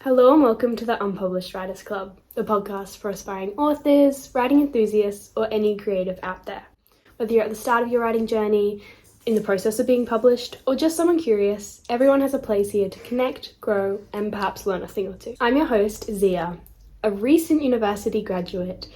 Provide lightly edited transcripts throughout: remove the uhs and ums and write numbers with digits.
Hello and welcome to the Unpublished Writers Club, the podcast for aspiring authors, writing enthusiasts, or any creative out there. Whether you're at the start of your writing journey, in the process of being published, or just someone curious, everyone has a place here to connect, grow, and perhaps learn a thing or two. I'm your host, Zia, a recent university graduate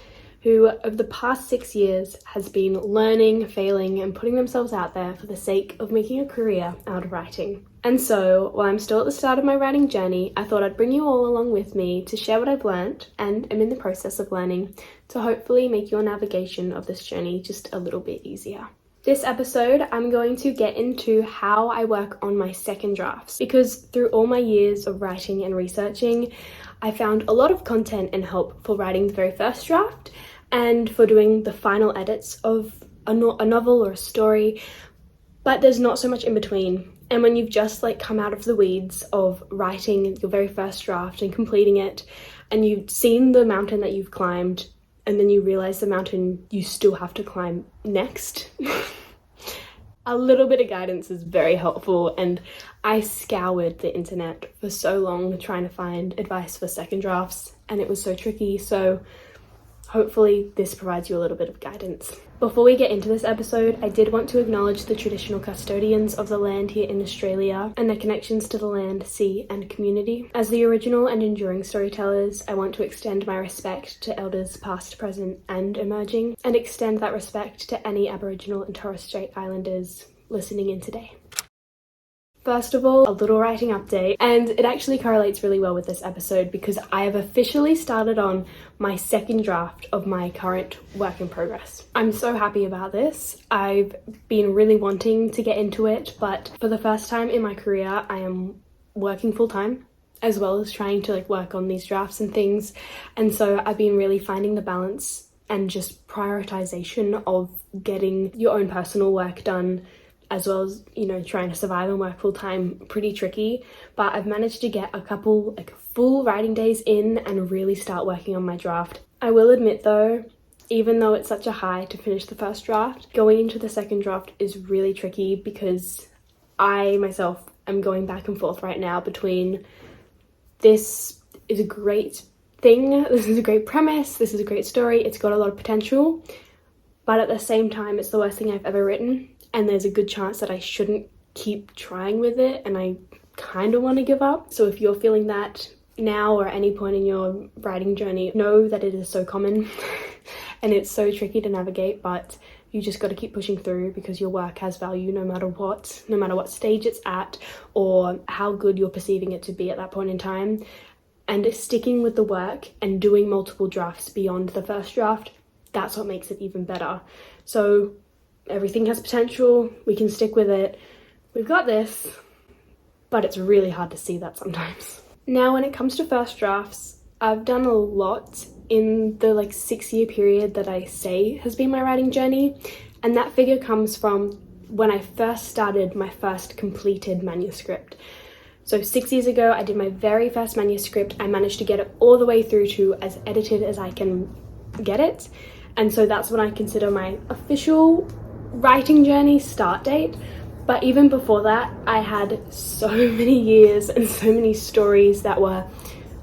who, over the past 6 years, has been learning, failing, and putting themselves out there for the sake of making a career out of writing. And so, while I'm still at the start of my writing journey, I thought I'd bring you all along with me to share what I've learnt, and am in the process of learning, to hopefully make your navigation of this journey just a little bit easier. This episode, I'm going to get into how I work on my second drafts, because through all my years of writing and researching, I found a lot of content and help for writing the very first draft, and for doing the final edits of a novel or a story, but there's not so much in between. And when you've just come out of the weeds of writing your very first draft and completing it, and you've seen the mountain that you've climbed, and then you realize the mountain you still have to climb next, a little bit of guidance is very helpful. And I scoured the internet for so long trying to find advice for second drafts, and it was so tricky. So hopefully this provides you a little bit of guidance. Before we get into this episode, I did want to acknowledge the traditional custodians of the land here in Australia and their connections to the land, sea, and community. As the original and enduring storytellers, I want to extend my respect to elders past, present, and emerging, and extend that respect to any Aboriginal and Torres Strait Islanders listening in today. First of all, a little writing update, and it actually correlates really well with this episode because I have officially started on my second draft of my current work in progress. I'm so happy about this. I've been really wanting to get into it, but for the first time in my career, I am working full-time as well as trying to work on these drafts and things, and so I've been really finding the balance and just prioritization of getting your own personal work done as well as, trying to survive and work full time, pretty tricky. But I've managed to get a couple full writing days in and really start working on my draft. I will admit though, even though it's such a high to finish the first draft, going into the second draft is really tricky because I myself am going back and forth right now between this is a great thing, this is a great premise, this is a great story, it's got a lot of potential, but at the same time it's the worst thing I've ever written. And there's a good chance that I shouldn't keep trying with it and I kind of want to give up. So if you're feeling that now or at any point in your writing journey, know that it is so common and it's so tricky to navigate, but you just got to keep pushing through because your work has value no matter what stage it's at or how good you're perceiving it to be at that point in time. And sticking with the work and doing multiple drafts beyond the first draft, that's what makes it even better. So everything has potential, we can stick with it, we've got this, but it's really hard to see that sometimes. Now, when it comes to first drafts, I've done a lot in the 6-year period that I say has been my writing journey, and that figure comes from when I first started my first completed manuscript. So 6 years ago, I did my very first manuscript. I managed to get it all the way through to as edited as I can get it, and so that's when I consider my official writing journey start date. But even before that, I had so many years and so many stories that were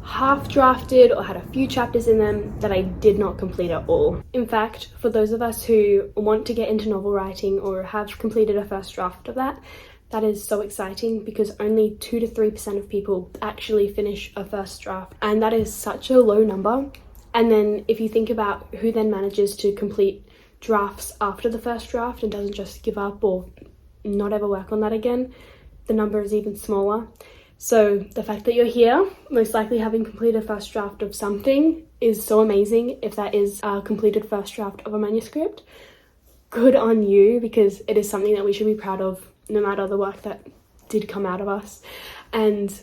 half drafted or had a few chapters in them that I did not complete at all. In fact, for those of us who want to get into novel writing or have completed a first draft of that, that is so exciting because only 2 to 3% of people actually finish a first draft, and that is such a low number. And then if you think about who then manages to complete drafts after the first draft and doesn't just give up or not ever work on that again, the number is even smaller. So the fact that you're here, most likely having completed a first draft of something, is so amazing. If that is a completed first draft of a manuscript, good on you, because it is something that we should be proud of no matter the work that did come out of us. And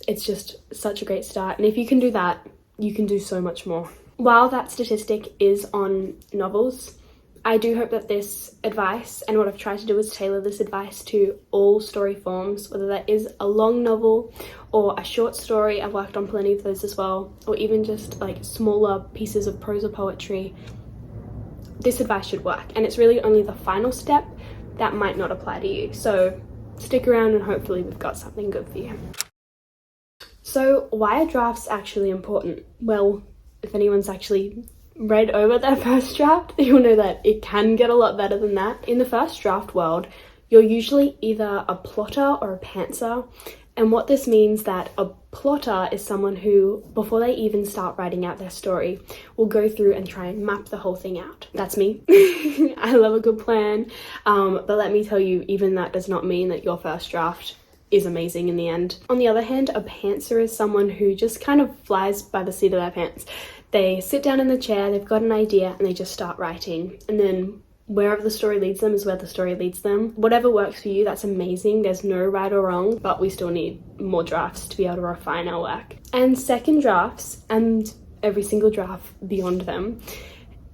it's just such a great start. And if you can do that, you can do so much more. While that statistic is on novels, I do hope that this advice, and what I've tried to do is tailor this advice to all story forms, whether that is a long novel or a short story. I've worked on plenty of those as well, or even just smaller pieces of prose or poetry. This advice should work, and it's really only the final step that might not apply to you. So stick around and hopefully we've got something good for you. So why are drafts actually important? Well, if anyone's actually read over their first draft, you'll know that it can get a lot better than that. In the first draft world, you're usually either a plotter or a pantser. And what this means that a plotter is someone who, before they even start writing out their story, will go through and try and map the whole thing out. That's me. I love a good plan. But let me tell you, even that does not mean that your first draft is amazing in the end. On the other hand, a pantser is someone who just kind of flies by the seat of their pants. They sit down in the chair, they've got an idea, and they just start writing. And then wherever the story leads them is where the story leads them. Whatever works for you, that's amazing. There's no right or wrong, but we still need more drafts to be able to refine our work. And second drafts, and every single draft beyond them,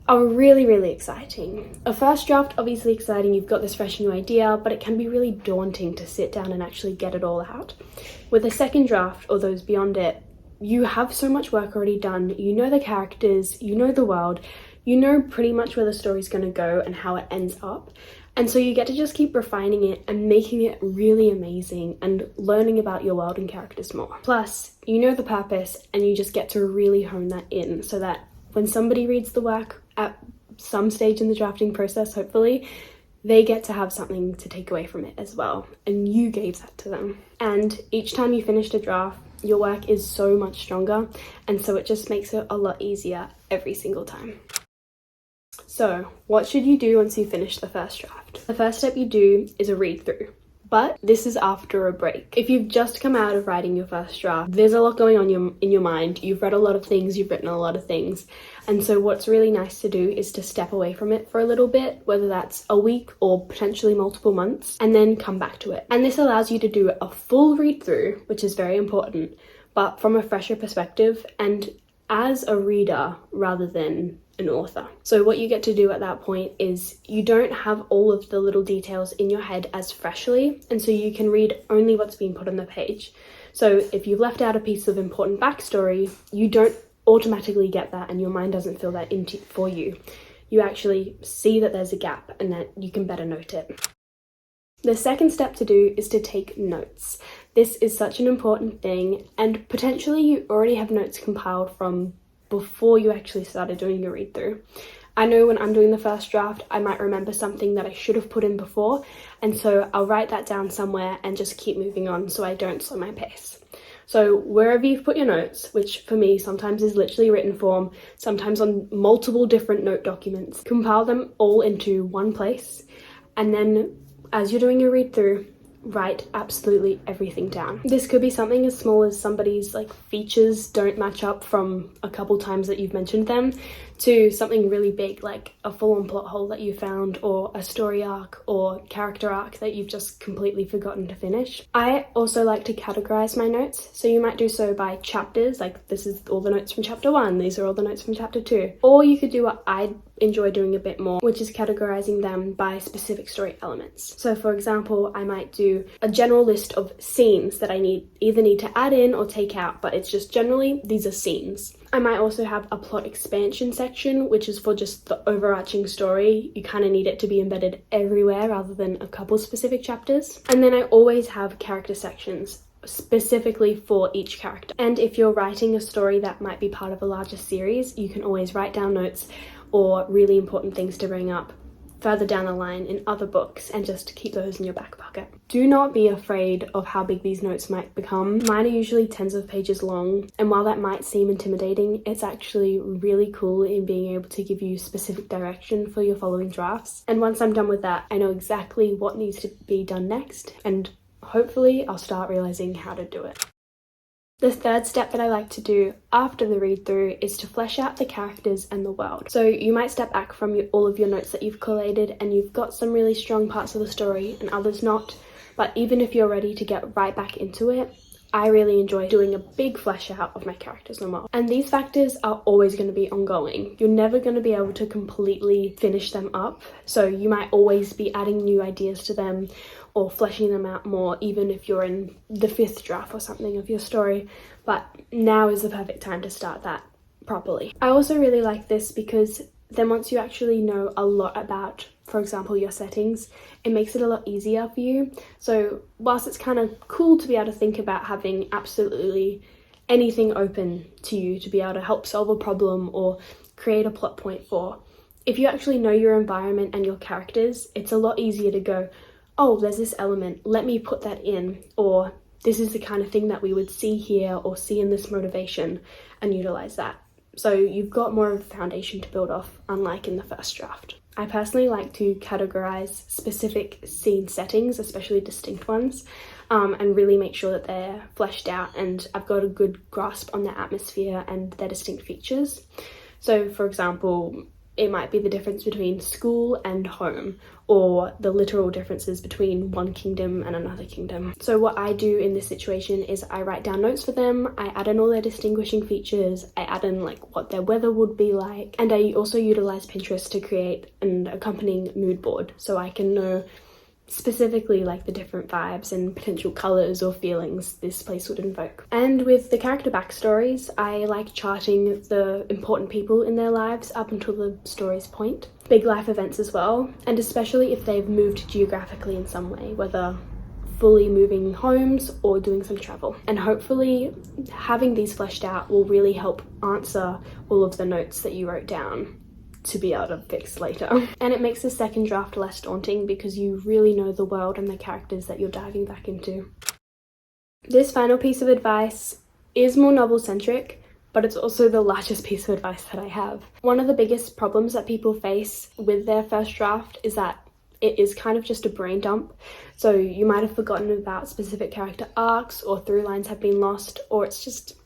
are really, really exciting. A first draft, obviously exciting, you've got this fresh new idea, but it can be really daunting to sit down and actually get it all out. With a second draft, or those beyond it, you have so much work already done. You know the characters, you know the world, you know pretty much where the story's going to go and how it ends up. And so you get to just keep refining it and making it really amazing and learning about your world and characters more. Plus, you know the purpose and you just get to really hone that in so that when somebody reads the work at some stage in the drafting process, hopefully, they get to have something to take away from it as well. And you gave that to them. And each time you finished a draft, your work is so much stronger. And so it just makes it a lot easier every single time. So, what should you do once you finish the first draft? The first step you do is a read through, but this is after a break. If you've just come out of writing your first draft, there's a lot going on in your mind. You've read a lot of things, you've written a lot of things. And so what's really nice to do is to step away from it for a little bit, whether that's a week or potentially multiple months, and then come back to it. And this allows you to do a full read through, which is very important, but from a fresher perspective and as a reader rather than an author. So what you get to do at that point is you don't have all of the little details in your head as freshly, and so you can read only what's been put on the page. So if you've left out a piece of important backstory, you don't automatically get that and your mind doesn't fill that in for you. You actually see that there's a gap and that you can better note it. The second step to do is to take notes. This is such an important thing, and potentially you already have notes compiled from before you actually started doing your read through. I know when I'm doing the first draft, I might remember something that I should have put in before, and so I'll write that down somewhere and just keep moving on so I don't slow my pace. So wherever you've put your notes, which for me sometimes is literally written form, sometimes on multiple different note documents, compile them all into one place, and then as you're doing your read through, write absolutely everything down. This could be something as small as somebody's features don't match up from a couple times that you've mentioned them, to something really big like a full-on plot hole that you found, or a story arc or character arc that you've just completely forgotten to finish. I also like to categorize my notes, so you might do so by chapters, like this is all the notes from chapter 1, these are all the notes from chapter 2. Or you could do what I enjoy doing a bit more, which is categorizing them by specific story elements. So for example, I might do a general list of scenes that I either need to add in or take out, but it's just generally these are scenes. I might also have a plot expansion section, which is for just the overarching story. You kind of need it to be embedded everywhere rather than a couple specific chapters. And then I always have character sections specifically for each character. And if you're writing a story that might be part of a larger series, you can always write down notes or really important things to bring up further down the line in other books and just keep those in your back pocket. Do not be afraid of how big these notes might become. Mine are usually tens of pages long, and while that might seem intimidating, it's actually really cool in being able to give you specific direction for your following drafts. And once I'm done with that, I know exactly what needs to be done next, and hopefully I'll start realizing how to do it. The third step that I like to do after the read through is to flesh out the characters and the world. So you might step back from all of your notes that you've collated and you've got some really strong parts of the story and others not, but even if you're ready to get right back into it, I really enjoy doing a big flesh out of my characters and world. And these factors are always going to be ongoing. You're never going to be able to completely finish them up, so you might always be adding new ideas to them or fleshing them out more, even if you're in the 5th draft or something of your story. But now is the perfect time to start that properly. I also really like this because then once you actually know a lot about, for example, your settings, it makes it a lot easier for you. So whilst it's kind of cool to be able to think about having absolutely anything open to you to be able to help solve a problem or create a plot point for. If you actually know your environment and your characters, it's a lot easier to go, oh, there's this element, let me put that in, or this is the kind of thing that we would see here or see in this motivation, and utilize that. So you've got more of a foundation to build off, unlike in the first draft. I personally like to categorize specific scene settings, especially distinct ones, and really make sure that they're fleshed out and I've got a good grasp on their atmosphere and their distinct features. So for example, it might be the difference between school and home, or the literal differences between one kingdom and another kingdom. So what I do in this situation is I write down notes for them, I add in all their distinguishing features, I add in like what their weather would be like, and I also utilize Pinterest to create an accompanying mood board so I can know specifically like the different vibes and potential colours or feelings this place would invoke. And with the character backstories, I like charting the important people in their lives up until the story's point. Big life events as well, and especially if they've moved geographically in some way, whether fully moving homes or doing some travel. And hopefully having these fleshed out will really help answer all of the notes that you wrote down to be able to fix later. And it makes the second draft less daunting because you really know the world and the characters that you're diving back into. This final piece of advice is more novel-centric, but it's also the largest piece of advice that I have. One of the biggest problems that people face with their first draft is that it is kind of just a brain dump. So you might have forgotten about specific character arcs, or through lines have been lost, or it's just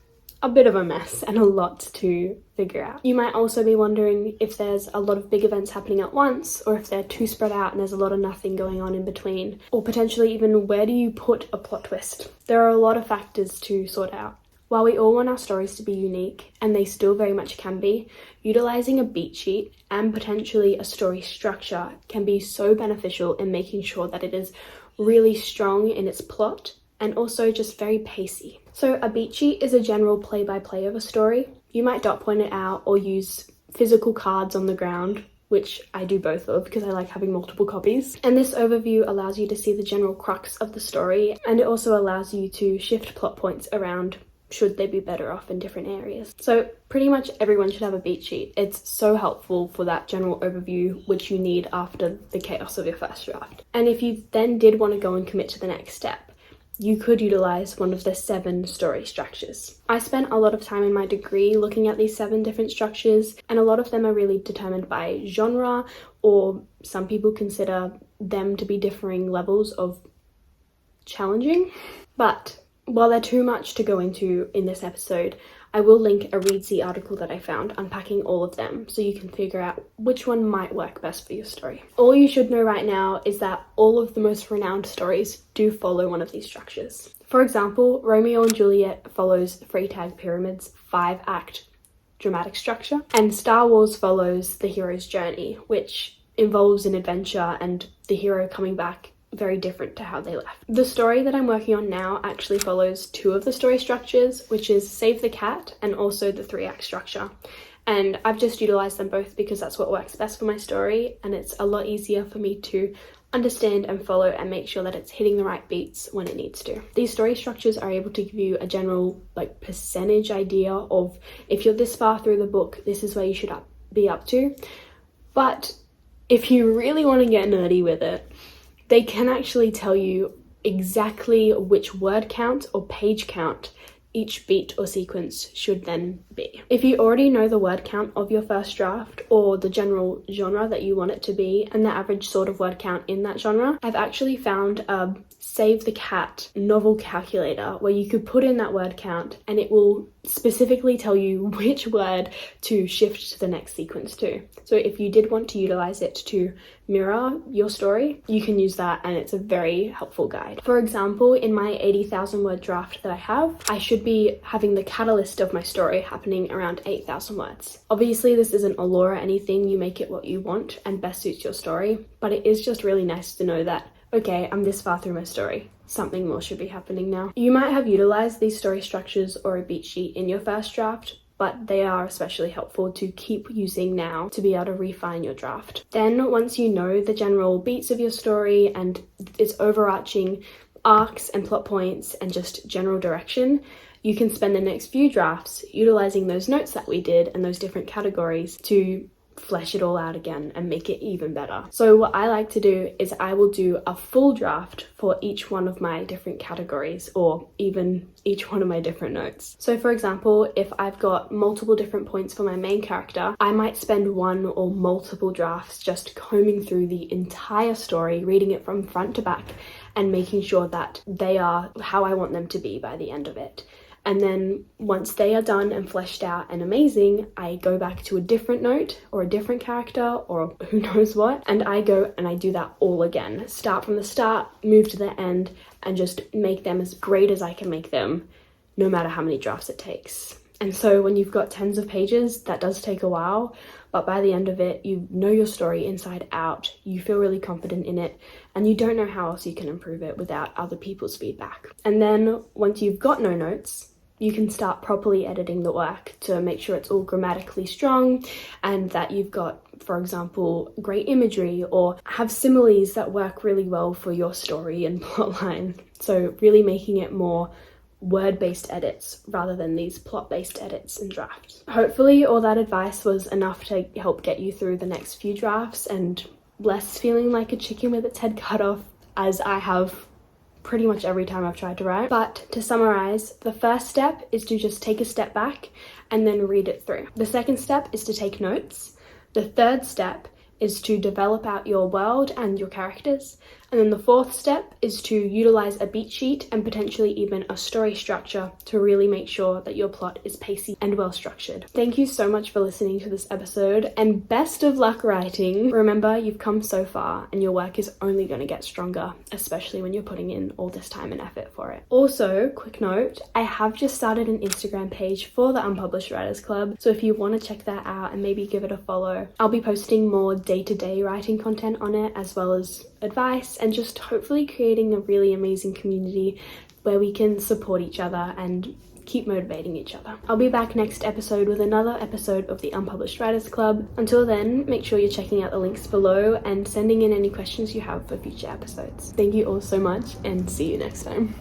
a bit of a mess and a lot to figure out. You might also be wondering if there's a lot of big events happening at once, or if they're too spread out and there's a lot of nothing going on in between, or potentially even where do you put a plot twist? There are a lot of factors to sort out. While we all want our stories to be unique, and they still very much can be, utilizing a beat sheet and potentially a story structure can be so beneficial in making sure that it is really strong in its plot and also just very pacey. So a beat sheet is a general play-by-play of a story. You might dot point it out or use physical cards on the ground, which I do both of because I like having multiple copies. And this overview allows you to see the general crux of the story, and it also allows you to shift plot points around should they be better off in different areas. So pretty much everyone should have a beat sheet. It's so helpful for that general overview which you need after the chaos of your first draft. And if you then did want to go and commit to the next step, you could utilize one of the 7 story structures. I spent a lot of time in my degree looking at these 7 different structures, and a lot of them are really determined by genre, or some people consider them to be differing levels of challenging. But while they're too much to go into in this episode, I will link a Readsy article that I found unpacking all of them so you can figure out which one might work best for your story. All you should know right now is that all of the most renowned stories do follow one of these structures. For example, Romeo and Juliet follows the Freytag Pyramid's 5-act dramatic structure, and Star Wars follows the hero's journey, which involves an adventure and the hero coming back very different to how they left. The story that I'm working on now actually follows 2 of the story structures, which is Save the Cat and also the 3-act structure. And I've just utilized them both because that's what works best for my story, and it's a lot easier for me to understand and follow and make sure that it's hitting the right beats when it needs to. These story structures are able to give you a general percentage idea of if you're this far through the book, this is where you should be up to. But if you really want to get nerdy with it, they can actually tell you exactly which word count or page count each beat or sequence should then be. If you already know the word count of your first draft, or the general genre that you want it to be, and the average sort of word count in that genre, I've actually found a Save the Cat novel calculator where you could put in that word count and it will specifically tell you which word to shift to the next sequence to. So if you did want to utilize it to mirror your story, you can use that, and it's a very helpful guide. For example, in my 80,000 word draft that I have, I should be having the catalyst of my story happening around 8,000 words. Obviously, this isn't a law or anything, you make it what you want and best suits your story, but it is just really nice to know that, okay, I'm this far through my story, something more should be happening now. You might have utilized these story structures or a beat sheet in your first draft, but they are especially helpful to keep using now to be able to refine your draft. Then once you know the general beats of your story and its overarching arcs and plot points and just general direction, you can spend the next few drafts utilizing those notes that we did and those different categories to flesh it all out again and make it even better. So what I like to do is I will do a full draft for each one of my different categories, or even each one of my different notes. So for example, if I've got multiple different points for my main character, I might spend one or multiple drafts just combing through the entire story, reading it from front to back and making sure that they are how I want them to be by the end of it. And then once they are done and fleshed out and amazing, I go back to a different note or a different character or who knows what, and I go and I do that all again. Start from the start, move to the end, and just make them as great as I can make them, no matter how many drafts it takes. And so when you've got tens of pages, that does take a while, but by the end of it, you know your story inside out, you feel really confident in it, and you don't know how else you can improve it without other people's feedback. And then once you've got no notes, you can start properly editing the work to make sure it's all grammatically strong and that you've got, for example, great imagery or have similes that work really well for your story and plotline. So really making it more word-based edits rather than these plot-based edits and drafts. Hopefully all that advice was enough to help get you through the next few drafts and less feeling like a chicken with its head cut off, as I have pretty much every time I've tried to write. But to summarize, the first step is to just take a step back and then read it through. The second step is to take notes. The third step is to develop out your world and your characters. And then the fourth step is to utilize a beat sheet and potentially even a story structure to really make sure that your plot is pacey and well structured. Thank you so much for listening to this episode, and best of luck writing. Remember, you've come so far and your work is only going to get stronger, especially when you're putting in all this time and effort for it. Also, quick note, I have just started an Instagram page for the Unpublished Writers Club, so if you want to check that out and maybe give it a follow, I'll be posting more day-to-day writing content on it, as well as advice, and just hopefully creating a really amazing community where we can support each other and keep motivating each other. I'll be back next episode with another episode of the Unpublished Writers Club. Until then, make sure you're checking out the links below and sending in any questions you have for future episodes. Thank you all so much, and see you next time.